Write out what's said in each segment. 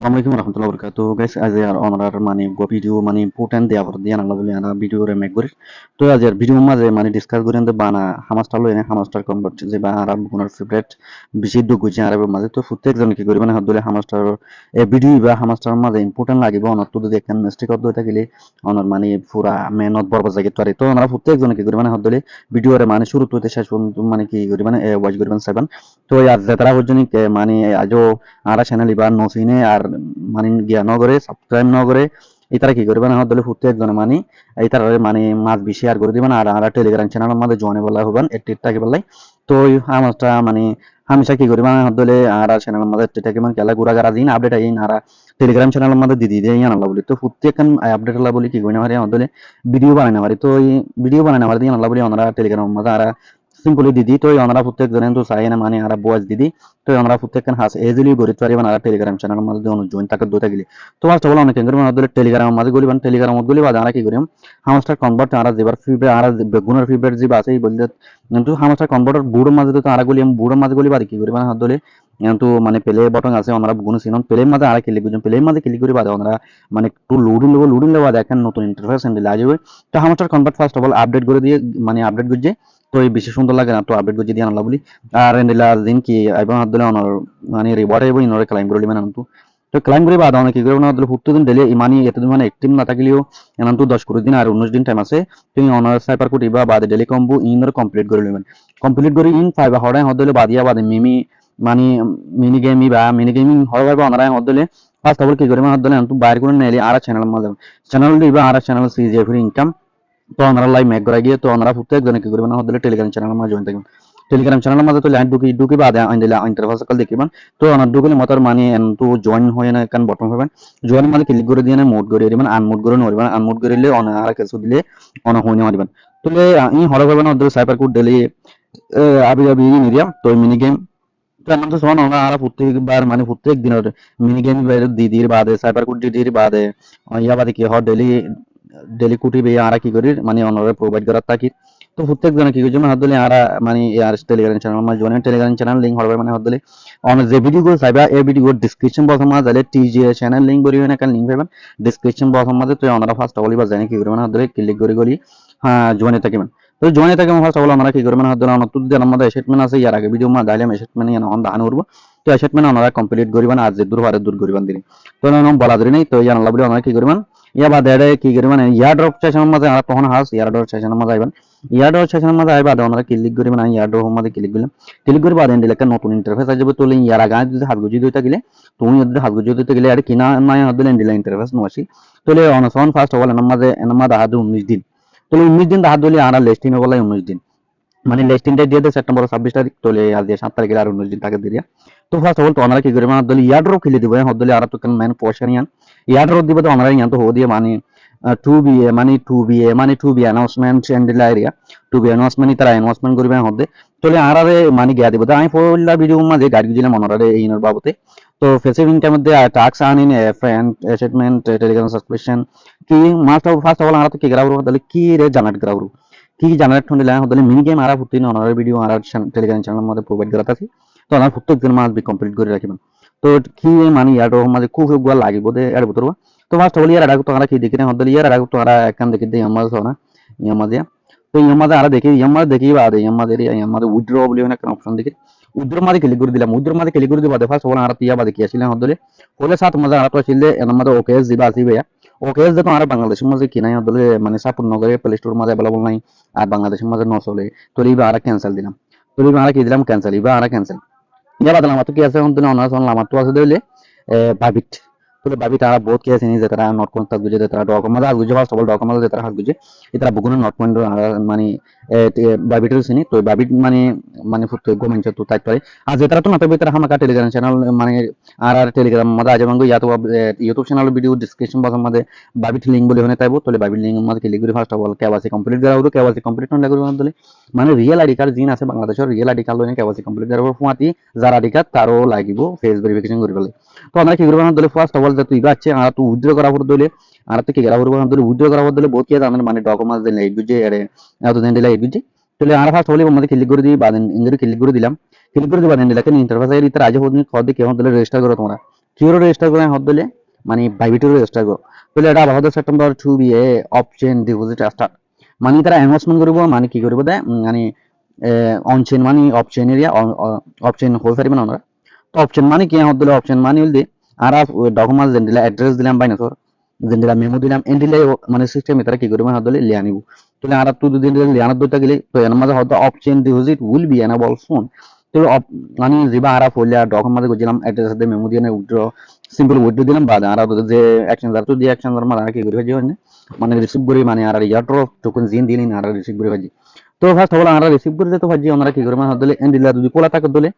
Assalamualaikum warahmatullahi wabarakatuh guys as er onar mani go video mani important dia por dia nangla boli ana video re make gori to as er video maje mani discuss gori ande bana hamster lo ene hamster convert je ba ara bunar favorite bisiddu guji ara maje to প্রত্যেক জন কি করি মানে হদলে hamster এ video বা hamster maje important লাগিব honour তো যদি একখান mistake হদ থাকিলে অনার মানে পুরা মেহনত বরবাদ জায়গা তো তো আমরা প্রত্যেক জন কি করি মানে হদলে ভিডিও রে মানে শুরু তো শেষ পর্যন্ত মানে কি করি মানে ওয়াচ করি মানে 7 তো আর যারা হজনি মানে আজও আরা চ্যানেল ইবার নসিনে আর মানে গিয়া নগরে সাবস্ক্রাইব নগরে ইতারা কি করবে না হদলে প্রত্যেক জন মানে ইতারা মানে মাছ বেশি আর করে দিবেন আর আরা টেলিগ্রাম চ্যানেলের মধ্যে জয়েন বলা হবেন একটি টাকি বলাই তো আমারটা মানে হামেশা কি করি মানে হদলে আর চ্যানেলের মধ্যে টাকি মানে খেলা গুড়া গারা দিন আপডেট আইন আর টেলিগ্রাম চ্যানেলের মধ্যে দিদি দিয়ে ইয়ান বলি তো প্রত্যেক আপডেট লা বলি কি কই না পারে হদলে ভিডিও বানাই না পারি তো এই ভিডিও বানাই না পারি ইয়ান বলি ওনারা টেলিগ্রাম মধ্যে আর সিম্পলি দিদি তো ওনারা প্রত্যেক জনের তো চাই না মানে আর বয়স দিদি তো আমরা প্রত্যেকখান হাস এজিলি গড়ি পারি মানে টেলিগ্রাম চ্যানেলের মধ্যে জয়েন থাকার দুটা গেলি তো ফার্স্ট অফ অল অনেক কেন্দ্র মানে টেলিগ্রাম মধ্যে গলিবান টেলিগ্রাম মধ্যে গলিবা আমরা কি করিম হামস্টার কনভার্ট আর যেবার ফিবে আর বেগুনের ফিবের যে আছে বলতে কিন্তু হামস্টার কনভার্টার বুড়ো মাঝে তো আর গলিম বুড়ো মাঝে গলিবা কি করি মানে হদলে কিন্তু মানে প্লে বটন আছে আমরা গুণ সিনন প্লে মাঝে আর ক্লিক করি প্লে মাঝে ক্লিক করি বাদে আমরা মানে একটু লোডিং লেবা দেখেন নতুন ইন্টারফেস হ্যান্ডেল আসবে তো hamster convert first of all update করে দিয়ে মানে আপডেট করছে তো এই বেশি সুন্দর লাগে না তো আপডেট করছে দিয়ে আনলা বলি আর এন্ডেলা দিন কি আইবা হাদলে অনর মানে রিওয়ার্ড আইবো ইনরে ক্লাইম করে লিবেন আনতু তো ক্লাইম করে বাদ অনেক কি করে না হাদলে প্রত্যেকদিন ডেলি ইমানি এতদিন মানে অ্যাক্টিভ না থাকলেও এনান্তু 10 দিন আর 19 দিন টাইম আছে তুমি অনার সাইপার কোড ইবা বাদে ডেলি কম্বো ইনরে কমপ্লিট করে লিবেন কমপ্লিট করে ইন 5 হড়াই হদলে বাদিয়া বাদে মিমি মানে মিনি গেম ইবা মিনি গেমিং হড়াই বা অনারাই হদলে ফার্স্ট অফ অল কি করে মানে হদলে আনতু বাইরে করে নেলি আর চ্যানেল মধ্যে চ্যানেল ইবা আর চ্যানেল সিজে ফ্রি ইনকাম তো ওনারা লাইভ মেক করা গিয়ে তো ওনারা প্রত্যেক জনে কি করবেন হদলে টেলিগ্রাম চ্যানেলের মাঝে জয়েন থাকবেন টেলিগ্রাম চ্যানেলের মাঝে তো লাইন ঢুকি বাদে আইন্দিলা ইন্টারফেস কাল দেখিবেন তো ওনার ঢুকলে মতার মানে তো জয়েন হয়ে না কান বটন হবেন জয়েন মানে ক্লিক করে দিয়ে মোড করে দিবেন আনমোড করে নড়বেন আনমোড করিলে অনারা কিছু দিলে অন হইনে মারিবেন তাহলে ই হড় করবেন ওদের সাইবার কোড ডেলি আবি আবি মিডিয়াম তো মিনি গেম তো এমন তো শোনো না আর প্রত্যেকবার মানে প্রত্যেক দিনের মিনি গেম দিদির বাদে সাইবার কোড দিদির বাদে ইয়া বাদে কি হয় ডেলি ডেলি কুটি বে আরা কি করি মানে অনরে প্রোভাইড করার থাকি তো প্রত্যেক জনে কি করি হদলে আরা মানে আর টেলিগ্রাম চ্যানেল মানে জয়েন টেলিগ্রাম চ্যানেল লিংক হবে মানে হদলে অন যে ভিডিও গুলো চাইবা এই ভিডিও ডেসক্রিপশন বক্স মধ্যে যাইলে টিজি চ্যানেল লিংক করি না কান লিংক পাবেন ডেসক্রিপশন বক্স মধ্যে তো অনরা ফার্স্ট অফ অল বা জানি কি করি মানে হদলে ক্লিক করে গলি হ্যাঁ জয়েন থাকিবেন তো জয়েন থাকে ফার্স্ট অফ অল আমরা কি করি মানে হদলে অন তুদ দেন মধ্যে এসেটমেন্ট আছে ইয়ার আগে ভিডিও মধ্যে দাইলাম এসেটমেন্ট ইয়ান অন দান করব তো এসেটমেন্ট অনরা কমপ্লিট করিবেন আজ যে দূর হারে দূর করিবেন দিন তো নাম বলা ধরে নাই তো ইয়ান আল্লাহ বলি অনরা কি করিবেন ইয়া বাদে কি করি মানে ইয়ার ড্রপ সেশনের মধ্যে আর তখন হাস ইয়ার ড্রপ সেশনের মধ্যে আইবেন ইয়ার ড্রপ সেশনের মধ্যে আইবা আমরা ক্লিক করি মানে ইয়ার ড্রপ মধ্যে ক্লিক করলাম ক্লিক করে বাদে এন্ড লেখা নতুন ইন্টারফেস আসবে তো ইয়ার আগে যদি হাত গুজি দিতে গেলে তুমি যদি হাত গুজি দিতে গেলে আর কিনা নাই হদলে এন্ড ইন্টারফেস নসি তাহলে অনসন ফার্স্ট অফ অল এর মধ্যে হাত 19 দিন তাহলে 19 দিন হাত দিলে আর লেস্টিং বলে 19 দিন মানে লেস্টিংটা দিয়ে দেয় সেপ্টেম্বর 26 তারিখ তোলে আজ 7 তারিখের আর 19 দিন থাকে দিয়ে তো ফার্স্ট অফ অল তো আমরা কি করি মানে হদলে ইয়ার ড্রপ খেলে দিব হদলে আর তো কেন মেন পয়সা নিয়ান ইয়ার ড্রপ দিব তো আমরা ইয়ান তো হো দিয়ে মানে 2BA মানে 2BA মানে 2BA announcement and area 2BA announcement ইতারা announcement করিবে হদে তোলে আরারে মানে গিয়া দিব তো আমি পড়লা ভিডিও মাঝে গাড়ি দিলাম মনরারে এইনর বাবতে তো ফেসিভ ইনকাম মধ্যে টাক্স আনিন ফ্রেন্ড অ্যাসেটমেন্ট টেলিগ্রাম সাবস্ক্রিপশন কি must of first of all আরা তো কি গ্রাউরু তাহলে কি রে জানাট গ্রাউরু কি জেনারেট হলে হদলে মিনি গেম আরা ফুটিন অনার ভিডিও আর টেলিগ্রাম চ্যানেলের মধ্যে প্রোভাইড করা আছে তো অনার প্রত্যেক দিন মাস বি কমপ্লিট করে রাখিবেন তো কি মানে ইয়ার মধ্যে খুব গুয়া লাগিব দে এর ভিতর তো ফার্স্ট অফ অল ইয়ার আগে তো আমরা কি দেখি না হদলে ইয়ার আগে তো আমরা একখান দেখি দে আমার সোনা ইয়ামাদে তো ইয়ামাদে আরা দেখি ইয়ামাদে দেখি বাদে ইয়ামাদে উইথড্র বলি একটা অপশন দেখি উইথড্র মাঝে ক্লিক করে দিলাম উইথড্র মাঝে ক্লিক করে দিবা ফার্স্ট অফ অল আরা তিয়া বাদে কি আসলে হদলে হলে সাত মজা আরা তো আসলে এর মধ্যে ওকে দিবা আসিবে ওকে দেখো আর বাংলাদেশের মধ্যে কি নাই হদলে মানে সাপোর্ট নগরে প্লে স্টোর মধ্যে अवेलेबल নাই আর বাংলাদেশের মধ্যে ন চলে তো এইবার আর ক্যান্সেল দিলাম তো এইবার আর কি দিলাম ক্যান্সেল এইবার আর ক্যান্সেল এবার দিলাম আমার তো কি আছে এখন তো অনার্স অনলাইন আমার তো আছে দিলে ভাবিট তো ভাবি তারা বহুত কি আছে নিজে তারা নট কোন তাক বুঝে তারা ডকুমেন্ট আর বুঝে ফার্স্ট অফ অল ডকুমেন্ট তারা হাত বুঝে এটা বুগুন নট পয়েন্ট মানে ভাবিটের সিনি তো ভাবিট মানে মানে ফুট গমেন্ট তো তাই পারে আর যে তারা তো না তবে তারা আমাকে টেলিগ্রাম চ্যানেল মানে আর টেলিগ্রাম মধ্যে আজ ভাঙ্গো ইয়া তো YouTube channel video description box মধ্যে ভাবিট লিংক বলে হনে তাইবো তাহলে ভাবিট লিংক মধ্যে ক্লিক করে first of all KYC complete করা হলো কেওয়াইসি কমপ্লিট না করে বলে মানে রিয়েল আইডি কার্ড জিন আছে বাংলাদেশের রিয়েল আইডি কার্ড লইনে কেওয়াইসি কমপ্লিট করার পর ফুয়াতি যার আইডি কার্ড তারও লাগিব ফেস ভেরিফিকেশন করে ফেলে তো আমরা কি করব দলে ফার্স্ট অফ অল যে তুই বাচ্চা আর তুই উইথড্র করা পর দলে আর তো কি করা পর দলে উইথড্র করা পর দলে বহুত কি জানেন মানে ডকুমেন্টস দিলে এই বুঝে আরে এত দিন দিলে এই বুঝে তাহলে আর ফার্স্ট অফ অল মধ্যে ক্লিক করে দিই বাদেন ইংরেজি ক্লিক করে দিলাম ক্লিক করে দিবা দেন লেখেন ইন্টারফেস এর ইতার আজ হোদিন খদ কে হন দলে রেজিস্টার করো তোমরা কিউরে রেজিস্টার করে হদ দিলে মানে বাইবিটে রেজিস্টার করো তাহলে এটা আবার September to be a option deposit start মানে তারা ইনভেস্টমেন্ট কৰিব মানে কি কৰিব দে মানে অনচেন মানে অপশন এরিয়া অপশন হয়ে পারিবেন আমরা তো অপশন মানে কি হদ দিলে অপশন মানে হল দি আর ডকুমেন্টস যেন দিলা অ্যাড্রেস দিলাম বাইনাসর যেন দিলাম মেমো দিলাম এন দিলে মানে সিস্টেম তারা কি করবে হদ দিলে লিয়া নিব তাহলে আর তো দুদিন লিয়ানোর দুইটা গেলে তো এর মাঝে হয়তো option deposit will be enable soon তো মানে যেবা আর ফলিয়া ডকুমেন্টস গেছিলাম অ্যাড্রেস দিয়ে মেমো দিয়ে উইথড্র সিম্পল উইথড্র দিলাম বাদ আর যে অ্যাকশন আর তো দিয়ে অ্যাকশন মানে আর কি করে ভাজি মানে রিসিভ করে মানে আর ইয়ারড্র টোকেন জিন দিলেন আর রিসিভ করে ভাজি তো ফার্স্ট অফ অল আমরা রিসিভ করে তো ভাজি আমরা কি করব হদ দিলে এন দিলা যদি কোলা তাকে দিলে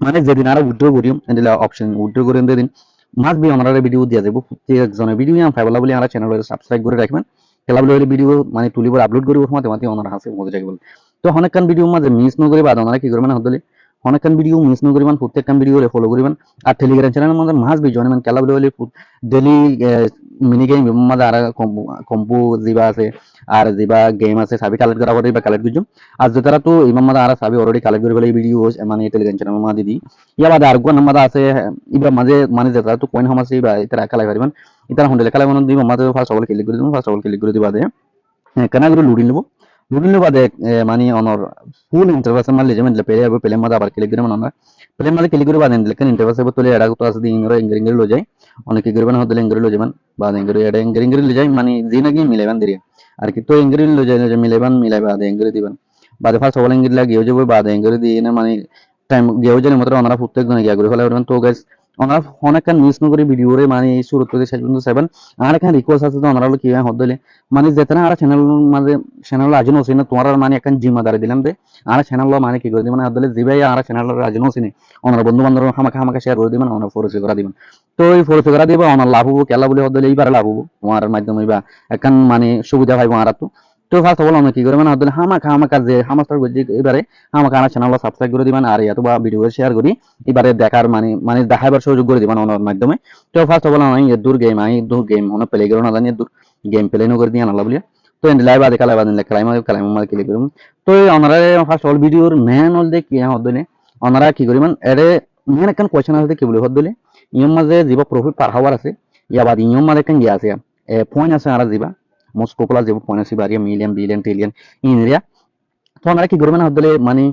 মানে যেদিন আর উইথড্র করিম এন দিলা অপশন উইথড্র করে দিন মাস্ট বি আমরা ভিডিও দিয়া যাব প্রত্যেক জনের ভিডিও আমি ফাইবলা বলি আমরা চ্যানেল সাবস্ক্রাইব করে রাখবেন খেলা বলে ভিডিও মানে তুলিব আপলোড করিব সময় মাতি ওনার হাসে মজা রাখবেন তো অনেকক্ষণ ভিডিও মাঝে মিস নকরি বাদ ওনারা কি করবেন হদলে অনেকক্ষণ ভিডিও মিস নকরিবেন প্রত্যেকখান ভিডিও ফলো করিবেন আর টেলিগ্রাম চ্যানেলের মধ্যে মাস বি জয়েন খেলা বলে ডেলি মিনি গেম মাঝে আর কম্পু যিবা আছে আর যিবা গেম আছে সাবি কালেক্ট করা করে বা কালেক্ট করছুম আর যেতারা তো ইমাম মাদা আর সাবি অলরেডি কালেক্ট করে ফেলে ভিডিও মানে টেলিগ্রাম চ্যানেলের মধ্যে দিই ইয়া বাদে আর কোন মাদা আছে ইবা মাঝে মানে যেতারা তো কয়েন হামাসি বা ইতারা খেলাই পারিবেন ইতারা হন্ডেলে খেলাই মানে দিব মাঝে ফার্স্ট অল ক্লিক করে দিব ফার্স্ট অল ক্লিক করে দিবা দে কেনা করে লুডিন নেব লুডিন নেবা দে মানে অনর ফুল ইন্টারফেস মারলে যেমন পেলে যাবে পেলে মাঝে আবার ক্লিক দিবেন আমরা পেলে মাঝে ক্লিক করে বাদেন লেখেন ইন্টারফেস হবে তোলে এডা তো আছে দি ইংরে ইংরে লো যায় অনেকে করবেন হদলে ইংরে লো যাবেন বা ইংরে এডা ইংরে লো যায় মানে যে নাকি মিলাবেন দিরিয়া আর কি তো ইংরে লো যায় যে মিলাবেন মিলাবে আদে ইংরে দিবেন বাদে ফার্স্ট অল ইংরে লাগিয়ে যাবে বাদে ইংরে দিয়ে না মানে টাইম গেও জানি মাত্র ওনারা প্রত্যেক জনে গিয়া করে ফেলা পারবেন তো গাইস ওনারা অনেকখান মিস নকরি ভিডিওরে মানে শুরু থেকে শেষ পর্যন্ত সেভেন আর এখানে রিকোয়েস্ট আছে তো ওনারা কি হদলে মানে যেতেনা আর চ্যানেল মাঝে চ্যানেল আজনো হচ্ছে না তোমার মানে এখন জিম্মাদারি দিলাম দে আর চ্যানেল মানে কি করে দিবেন হদলে জিবাই আর চ্যানেল আজনো হচ্ছে না ওনার বন্ধু বান্ধব হামাকা হামাকা শেয়ার করে দিবেন ওনার ফরসে করা দিবেন তো এই ফরসে করা দিবে ওনার লাভ হবো কেলা বলে হদলে এইবার লাভ হবো তোমার মাধ্যমে বা এখন মানে সুবিধা পাইবো আর তো ফার্স্ট অফ অল আমরা কি করবেন হদলে হামাকা হামাকা যে হামাস্টার বুঝি এবারে হামাকা আমার চ্যানেল সাবস্ক্রাইব করে দিবেন আর এত বা ভিডিও শেয়ার করি এবারে দেখার মানে মানে দেখাবার সুযোগ করে দিবেন ওনার মাধ্যমে তো ফার্স্ট অফ অল আমি দূর গেম ওনা প্লে করো না জানি দূর গেম প্লে নো করে দিয়ে আনলা বলিয়া তো এন্ড লাইভ আদে কালাই বাদিন কালাই মাঝে ক্লিক করুন তো ওনারা ফার্স্ট অল ভিডিওর মেন অল দে কি হদলে ওনারা কি করিবেন এরে মেন একখান কোয়েশ্চন আছে কি বলে হদলে ইয়ম মাঝে যিবা প্রফিট পার হাওয়ার আছে ইয়া বাদ ইয়ম মাঝে কেন গিয়া আছে পয়েন্ট আছে আর যিবা মোস্ট পপুলার যে পয়েন্ট আছে Baria million billion trillion in area তো ওনারা কি করবেন হদলে মানে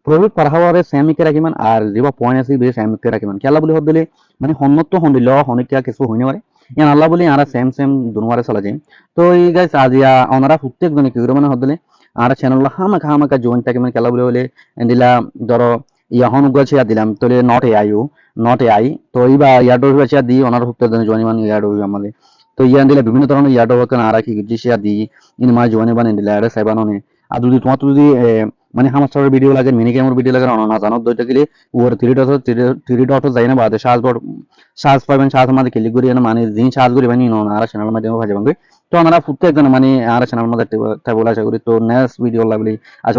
প্রফিট পার হাওয়ারে সেমিকে রাখিমান আর যিবা পয়েন্ট আছে বে সেমিকে রাখিমান খেলা বলে হদলে মানে হন্নত হন্দিল হনিকা কিছু হইনে পারে ইয়ান আল্লাহ বলি আর সেম দুনবারে চলা যায় তো এই গাইস আজিয়া ওনারা প্রত্যেক জনে কি করবেন হদলে আর চ্যানেল হামাকা জয়েন থাকে মানে খেলা বলে দিলা ধরো ইয়াহন গছে দিলাম তোলে নট এআই তো এইবা ইয়াডো গছে দি ওনার প্রত্যেক জনে জয়েন মানে ইয়াডো আমাদের তো ইয়ান দিলা বিভিন্ন ধরনের ইয়াডো কেন আর কি গছে দি ইন মা জয়েন বানে দিলা আর সাইবাননে আর যদি তোমার যদি মানে হামাস্টারের ভিডিও লাগে মিনি গেমের ভিডিও লাগে না জানো দুইটা গেলে ওর থ্রি ডট যাই না বাদে সাজ পাবেন সাজ আমাদের ক্লিক করি মানে জিন সাজ করি বানি না আর চ্যানেল মাধ্যমে ভাজে ভাঙবে তো আমরা প্রত্যেকজন মানে আর চ্যানেল মধ্যে বলা আশা করি তো নেক্সট ভিডিও লাগলে আজ